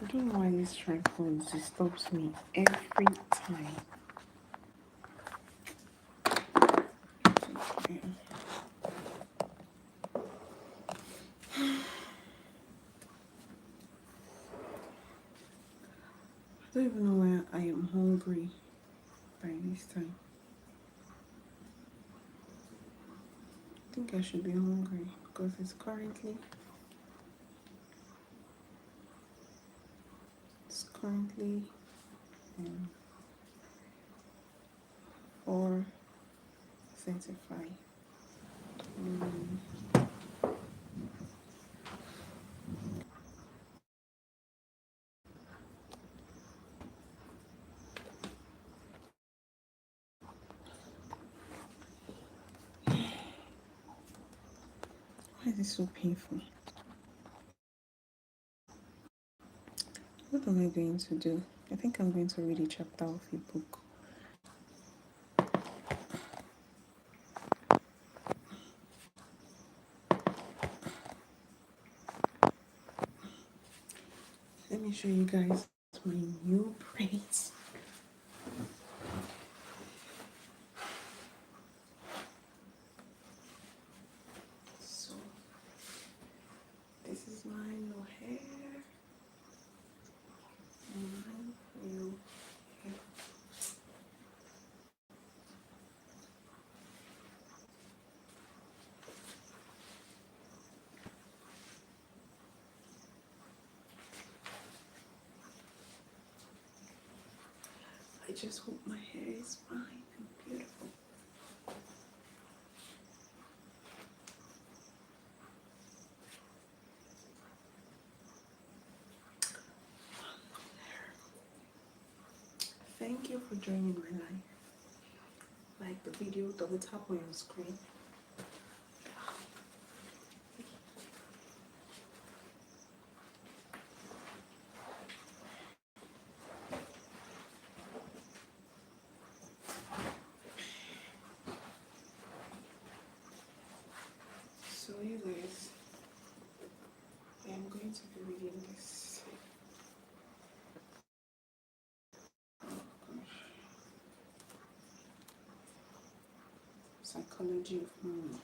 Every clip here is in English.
I don't know why this tripod disturbs me every time. Okay. I don't even know why I am hungry by this time. I think I should be hungry because it's currently 4:35. Why is it so painful? What am I going to do? I think I'm going to read a chapter of a book. Let me show you guys my new braids. So this is my new hair. My new hair. I just hope my hair is fine and beautiful. Thank you for joining my life. Like the video, double tap on your screen. So you guys, I am going to be reading this. Psychology of money.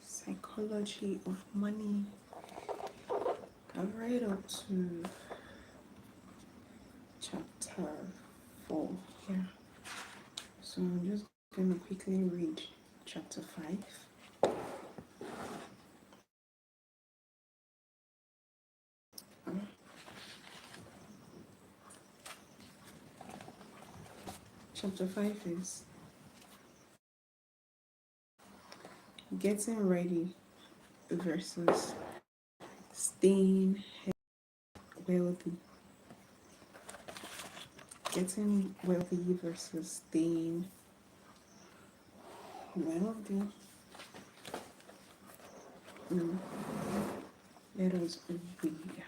Psychology of money. I've read up to chapter 4 here. So I'm just going to quickly read chapter 5. Chapter 5 is getting ready versus staying wealthy. Getting wealthy versus staying wealthy. Let us read.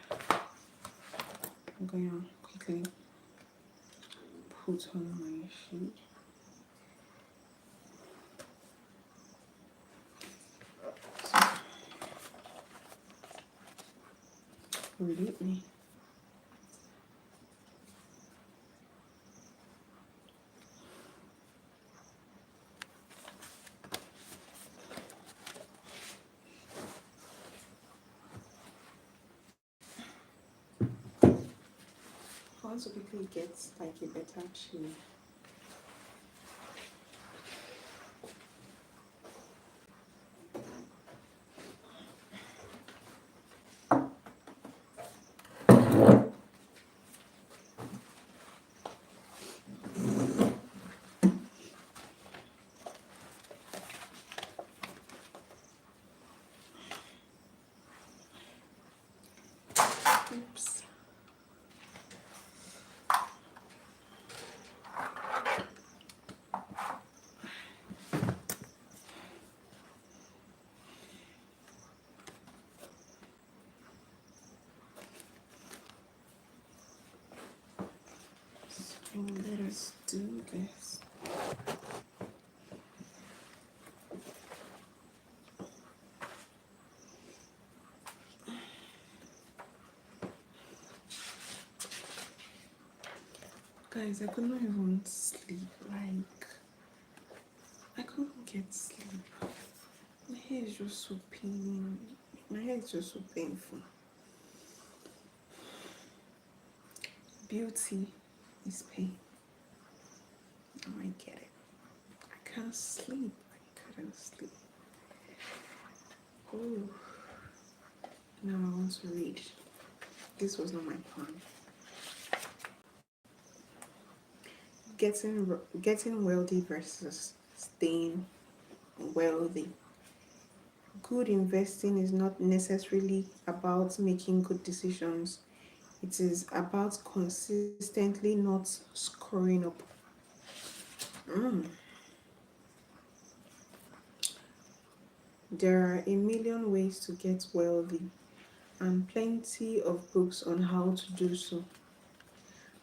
I'm going to quickly put on my sheet. Read it me. I want to quickly get like a better chin. Oops. So let us do this. Guys, I could not even sleep. Like, I couldn't get sleep. My hair is just so paining. My hair is just so painful. Beauty is pain. Now I get it. I can't sleep. I couldn't sleep. Oh, now I want to read. This was not my plan. Getting wealthy versus staying wealthy. Good investing is not necessarily about making good decisions. It is about consistently not screwing up. Mm. There are a million ways to get wealthy and plenty of books on how to do so.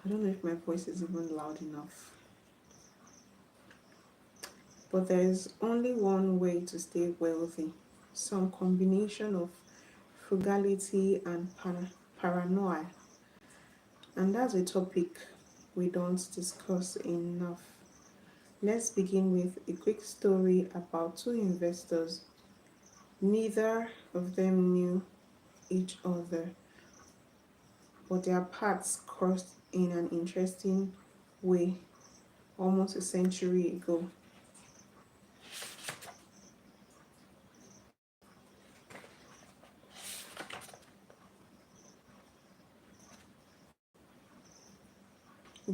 I don't know if my voice is even loud enough. But there is only one way to stay wealthy. Some combination of frugality and paranoia. And that's a topic we don't discuss enough. Let's begin with a quick story about two investors. Neither of them knew each other, but their paths crossed in an interesting way almost a century ago.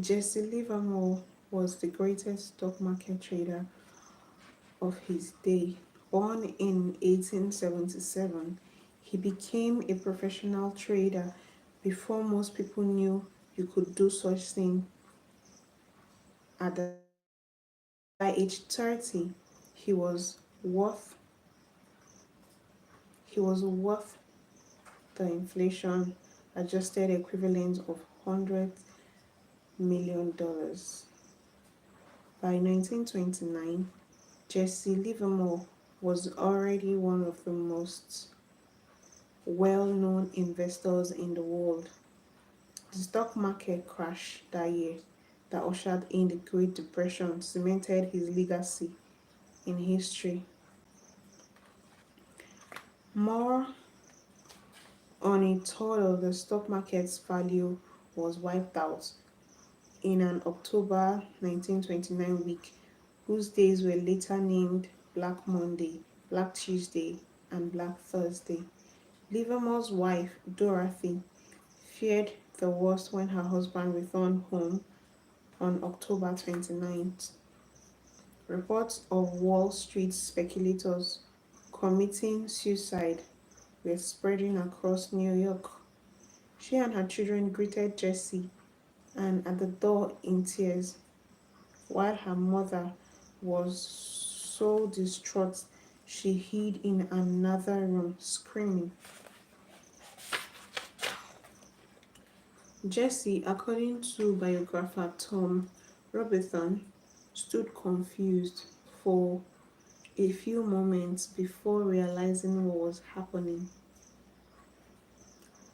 Jesse Livermore was the greatest stock market trader of his day. Born in 1877, he became a professional trader before most people knew you could do such thing at that age. By age 30, he was worth he was worth the inflation adjusted equivalent of $100 million. By 1929, Jesse Livermore was already one of the most well-known investors in the world. The stock market crash that year that ushered in the Great Depression cemented his legacy in history. More on a third of the stock market's value was wiped out in an October 1929 week, whose days were later named Black Monday, Black Tuesday, and Black Thursday. Livermore's wife, Dorothy, feared the worst when her husband returned home on October 29th. Reports of Wall Street speculators committing suicide were spreading across New York. She and her children greeted Jessie and at the door in tears, while her mother was so distraught she hid in another room screaming. Jessie, according to biographer Tom Robertson, stood confused for a few moments before realizing what was happening.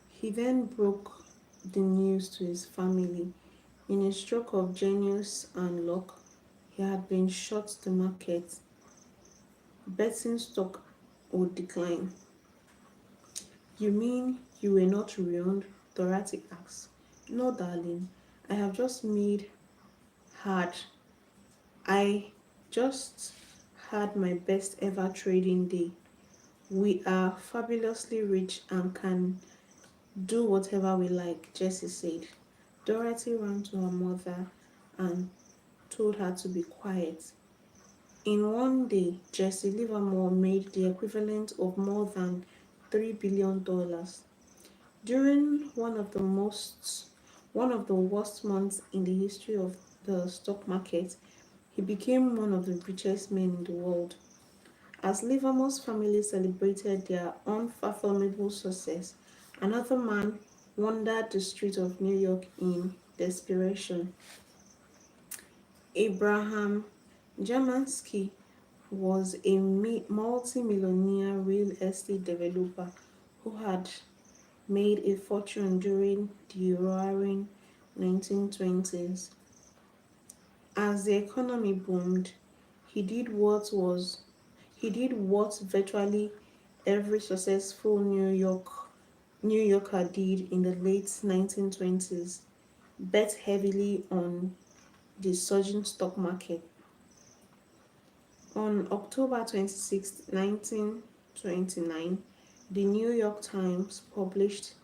He then broke the news to his family. In a stroke of genius and luck, he had been shot the market, betting stock would decline. You mean you were not ruined? Dorothy asked. No, darling. I have just made had I just had my best ever trading day. We are fabulously rich and can do whatever we like, Jessie said. Dorothy ran to her mother and told her to be quiet. In one day, Jesse Livermore made the equivalent of more than $3 billion. During one of the worst months in the history of the stock market, he became one of the richest men in the world. As Livermore's family celebrated their unfathomable success, another man wandered the streets of New York in desperation. Abraham Germansky was a multi-millionaire real estate developer who had made a fortune during the roaring 1920s. As the economy boomed, he did what was he did what virtually every successful New Yorker did in the late 1920s, bet heavily on the surging stock market. On October 26, 1929, the New York Times published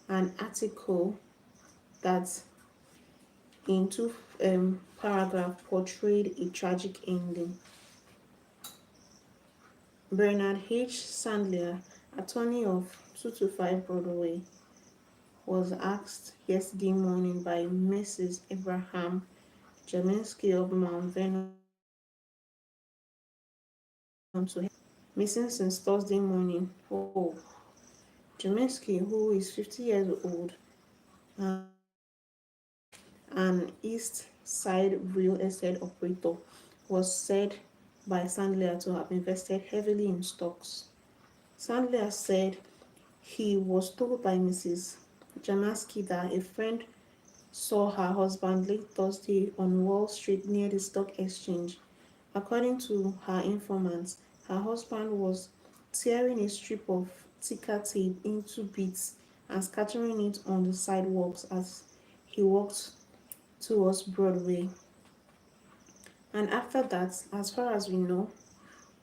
an article that in two paragraphs portrayed a tragic ending. Bernard H. Sandler, attorney of 225 Broadway, was asked yesterday morning by Mrs. Abraham Jaminsky of Mount Vernon to help missing since Thursday morning. Oh, Jaminsky, who is 50 years old and an East Side real estate operator, was said by Sandler to have invested heavily in stocks. Sandler said he was told by Mrs. Jamansky that a friend saw her husband late Thursday on Wall Street near the stock exchange. According to her informants, her husband was tearing a strip of ticker tape into bits and scattering it on the sidewalks as he walked towards Broadway. And after that, as far as we know,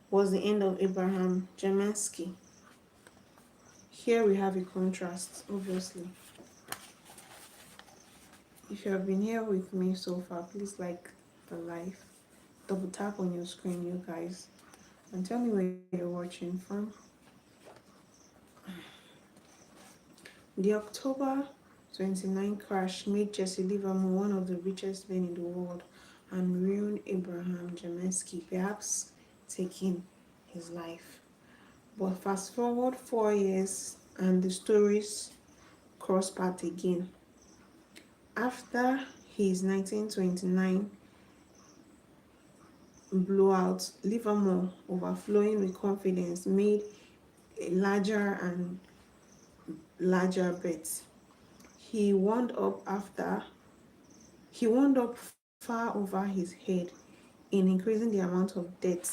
was the end of Abraham Jemansky. Here we have a contrast, obviously. If you have been here with me so far, please like the live. Double tap on your screen, you guys, and tell me where you're watching from. The October 29 crash made Jesse Livermore one of the richest men in the world and ruined Abraham Jemansky, perhaps taking his life. But fast forward 4 years and the stories cross paths again. After his 1929 blowout, Livermore, overflowing with confidence, made a larger and larger bet. He wound up after he wound up far over his head in increasing the amount of debt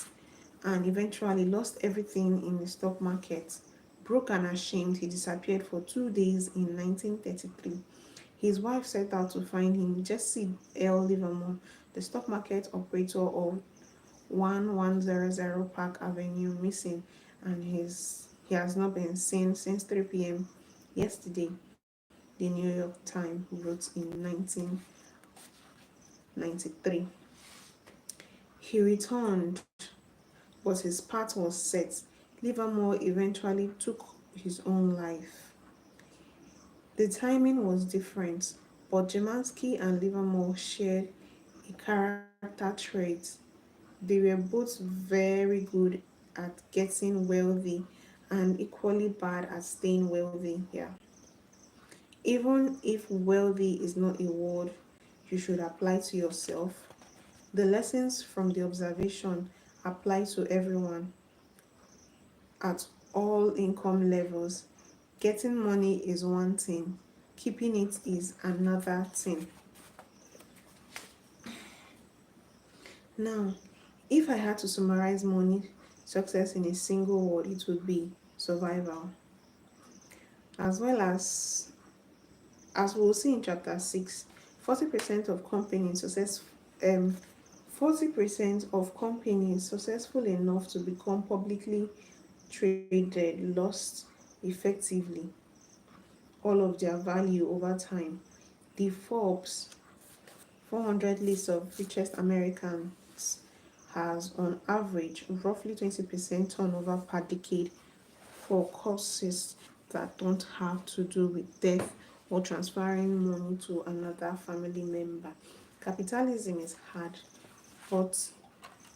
and eventually lost everything in the stock market. Broke and ashamed, he disappeared for 2 days in 1933. His wife set out to find him, Jesse L. Livermore, the stock market operator of 1100 Park Avenue, missing, and he has not been seen since 3 p.m. yesterday, the New York Times wrote in 1993. He returned, but his path was set. Livermore eventually took his own life. The timing was different, but Jemansky and Livermore shared a character trait. They were both very good at getting wealthy and equally bad at staying wealthy. Yeah. Even if wealthy is not a word you should apply to yourself, the lessons from the observation apply to everyone at all income levels. Getting money is one thing, keeping it is another thing. Now, if I had to summarize money success in a single word, it would be survival. As well as we'll see in chapter 6, 40% of companies success 40% of companies successful enough to become publicly traded lost effectively all of their value over time. The Forbes 400 list of richest Americans has on average roughly 20% turnover per decade for courses that don't have to do with death or transferring money to another family member. Capitalism is hard, but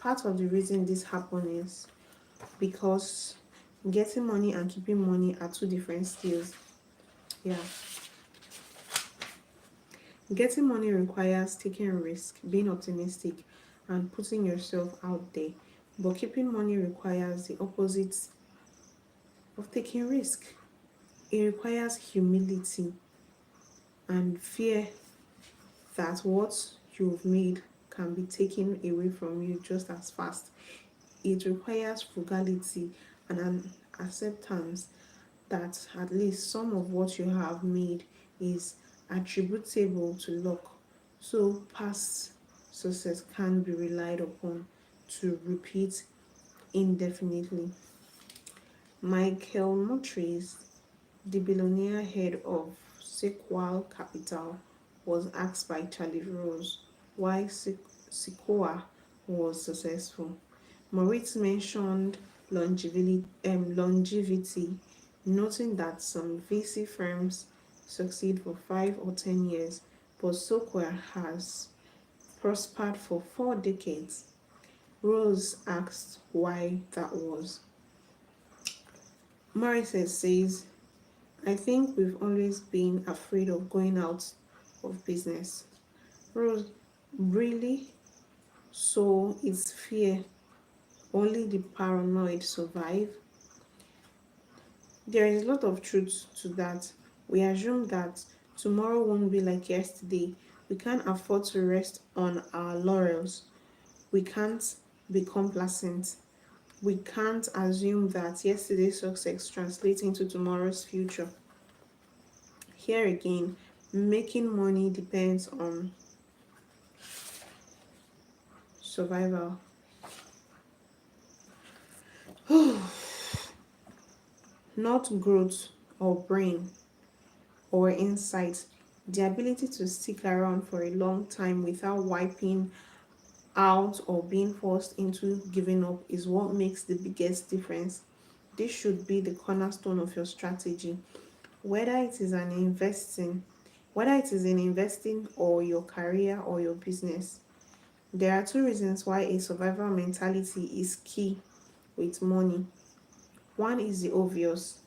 part of the reason this happens is because getting money and keeping money are two different skills. Yeah. Getting money requires taking risk, being optimistic, and putting yourself out there. But keeping money requires the opposite of taking risk. It requires humility and fear that what you've made can be taken away from you just as fast. It requires frugality and an acceptance that at least some of what you have made is attributable to luck. So past success can be relied upon to repeat indefinitely. Michael Motrice, the billionaire head of Sequoia Capital, was asked by Charlie Rose why Sequoia was successful. Moritz mentioned longevity, noting that some VC firms succeed for 5 or 10 years, but Sequoia has prospered for 4 decades. Rose asked why that was. Moritz says, I think we've always been afraid of going out of business. Rose, really? So it's fear. Only the paranoid survive? There is a lot of truth to that. We assume that tomorrow won't be like yesterday. We can't afford to rest on our laurels. We can't be complacent. We can't assume that yesterday's success translates into tomorrow's future. Here again, making money depends on survival. Not growth or brain or insight. The ability to stick around for a long time without wiping out or being forced into giving up is what makes the biggest difference. This should be the cornerstone of your strategy. Whether it is an investing, whether it is in investing or your career or your business. There are two reasons why a survival mentality is key with money. One is the obvious.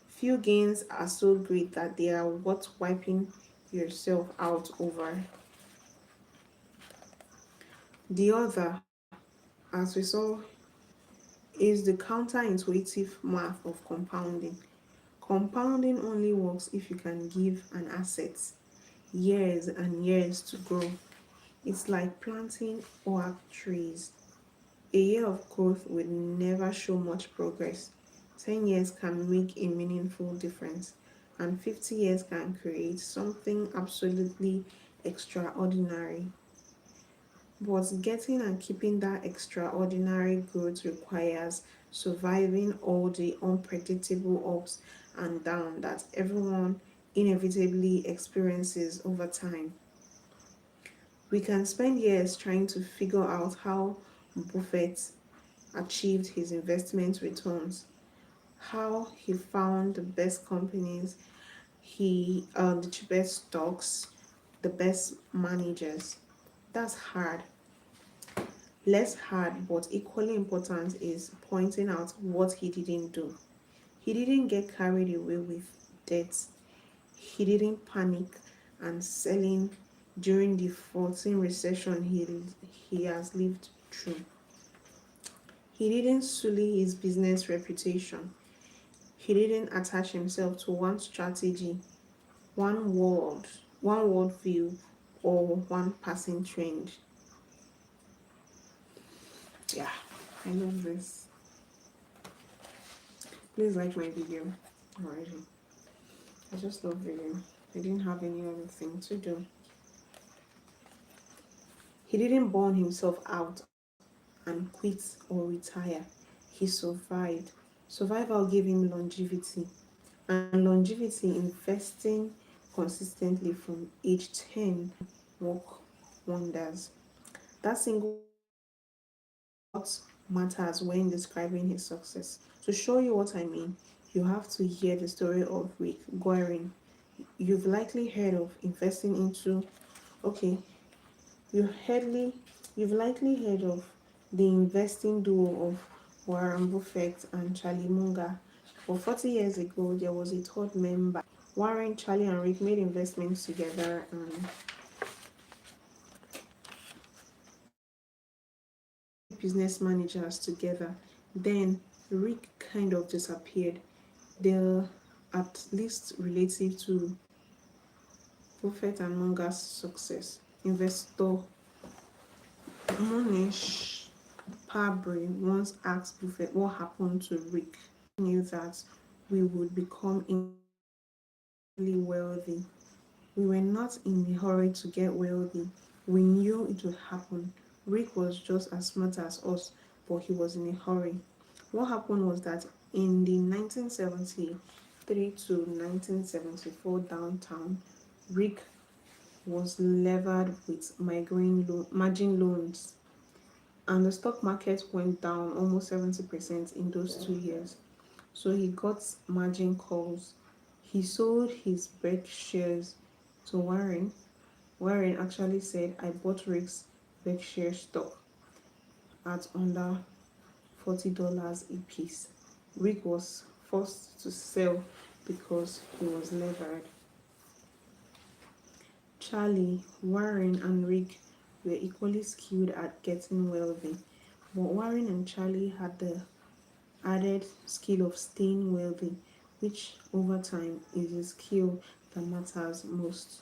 Few gains are so great that they are worth wiping yourself out over. The other, as we saw, is the counterintuitive math of compounding. Compounding only works if you can give an asset years and years to grow. It's like planting oak trees. A year of growth will never show much progress. 10 years can make a meaningful difference, and 50 years can create something absolutely extraordinary. But getting and keeping that extraordinary growth requires surviving all the unpredictable ups and downs that everyone inevitably experiences over time. We can spend years trying to figure out how Buffett achieved his investment returns, how he found the best companies, the cheapest stocks, the best managers. That's hard. Less hard, but equally important is pointing out what he didn't do. He didn't get carried away with debt. He didn't panic and selling during the 14 recession he has lived through. He didn't sully his business reputation. He didn't attach himself to one strategy, one world view, or one passing trend. Yeah, I love this. Please like my video already. I just love video. I didn't have any other thing to do. He didn't burn himself out and quit or retire. He survived. Survival gave him longevity. And longevity, investing consistently from age 10, work wonders. That single thought matters when describing his success. To show you what I mean, you have to hear the story of Rick Goring. You've likely heard of investing into, okay, you hardly, you've likely heard of the investing duo of Warren Buffett and Charlie Munger. But 40 years ago, there was a third member. Warren, Charlie, and Rick made investments together and business managers together. Then Rick kind of disappeared. They're at least relative to Buffett and Munger's success. Investor Monish Parbury once asked Buffett what happened to Rick. He knew that we would become incredibly wealthy. We were not in a hurry to get wealthy. We knew it would happen. Rick was just as smart as us, but he was in a hurry. What happened was that in the 1973 to 1974 downtown, Rick was levered with margin loans, and the stock market went down almost 70% in those 2 years. So he got margin calls. He sold his Berkshires to Warren. Warren actually said, I bought Rick's Berkshire stock at under $40 a piece. Rick was forced to sell because he was levered. Charlie, Warren, and Rick were equally skilled at getting wealthy, but Warren and Charlie had the added skill of staying wealthy, which over time is the skill that matters most.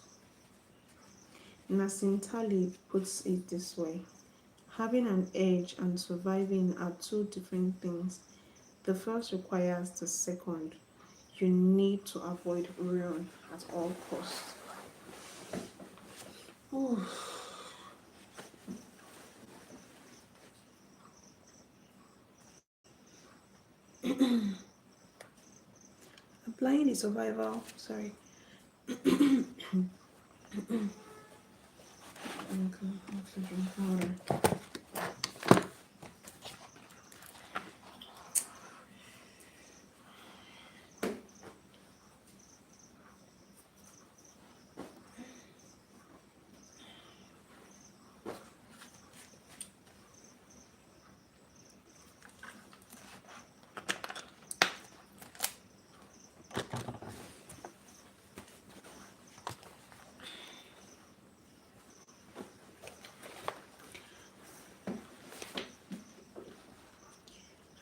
Nassim Taleb puts it this way: having an edge and surviving are two different things. The first requires the second. You need to avoid ruin at all costs. Ooh. Applying the survival, sorry. Okay, oxygen powder.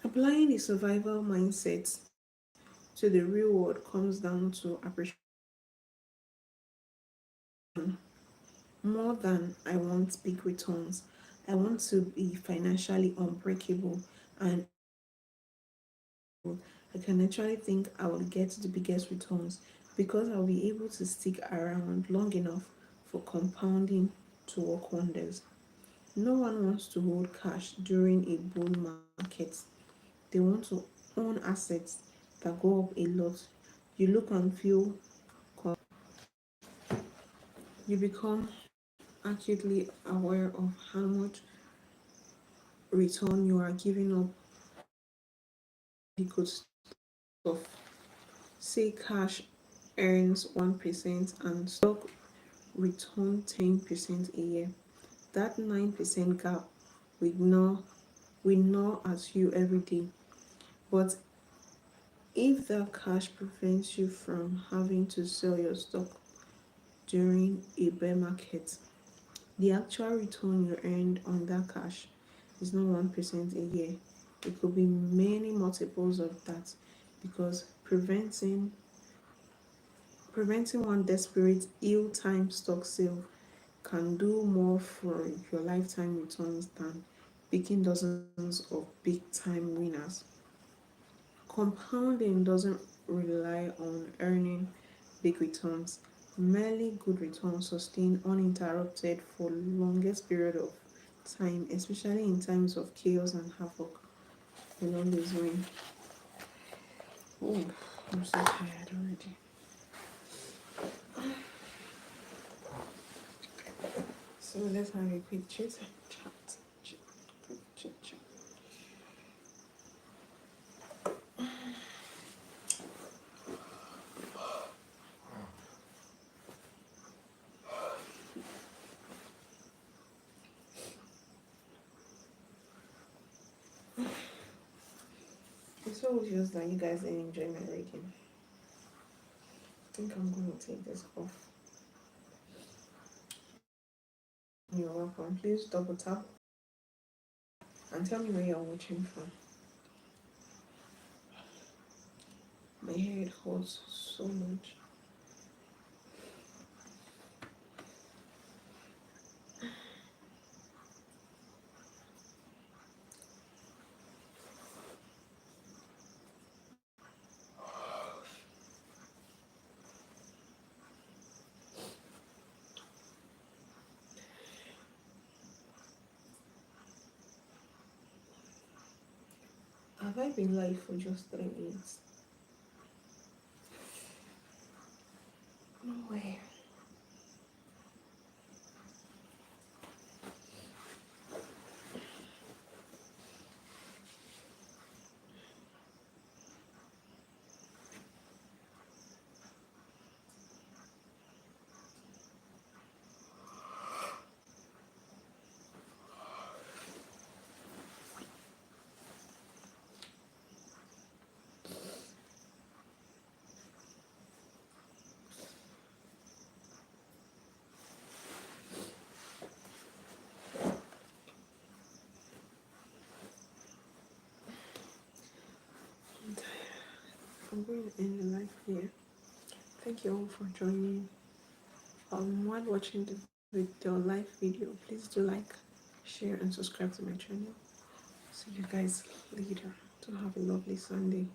Applying the survival mindset to the real world comes down to appreciation. More than I want big returns, I want to be financially unbreakable, and I can actually think I will get the biggest returns because I'll be able to stick around long enough for compounding to work wonders. No one wants to hold cash during a bull market. They want to own assets that go up a lot. You look and feel, you become acutely aware of how much return you are giving up. The good stuff. Say cash earns 1% and stock return 10% a year. That 9% gap we gnaw at you every day. But if that cash prevents you from having to sell your stock during a bear market, the actual return you earned on that cash is not 1% a year. It could be many multiples of that, because preventing one desperate ill-timed stock sale can do more for your lifetime returns than picking dozens of big-time winners. Compounding doesn't rely on earning big returns. Merely good returns sustain uninterrupted for longest period of time, especially in times of chaos and havoc, will always win. Oh, I'm so tired already. So let's have a quick chat. Chit. It's so obvious that you guys didn't enjoy my reading. I think I'm going to take this off. You're welcome. Please double tap And tell me where you're watching from. My head hurts so much. Have I been live for just 3 minutes? No way. I'm tired. I'm going to end the live here. Thank you all for joining. While watching the live video, please do like, share, and subscribe to my channel. See you guys later. To have a lovely Sunday.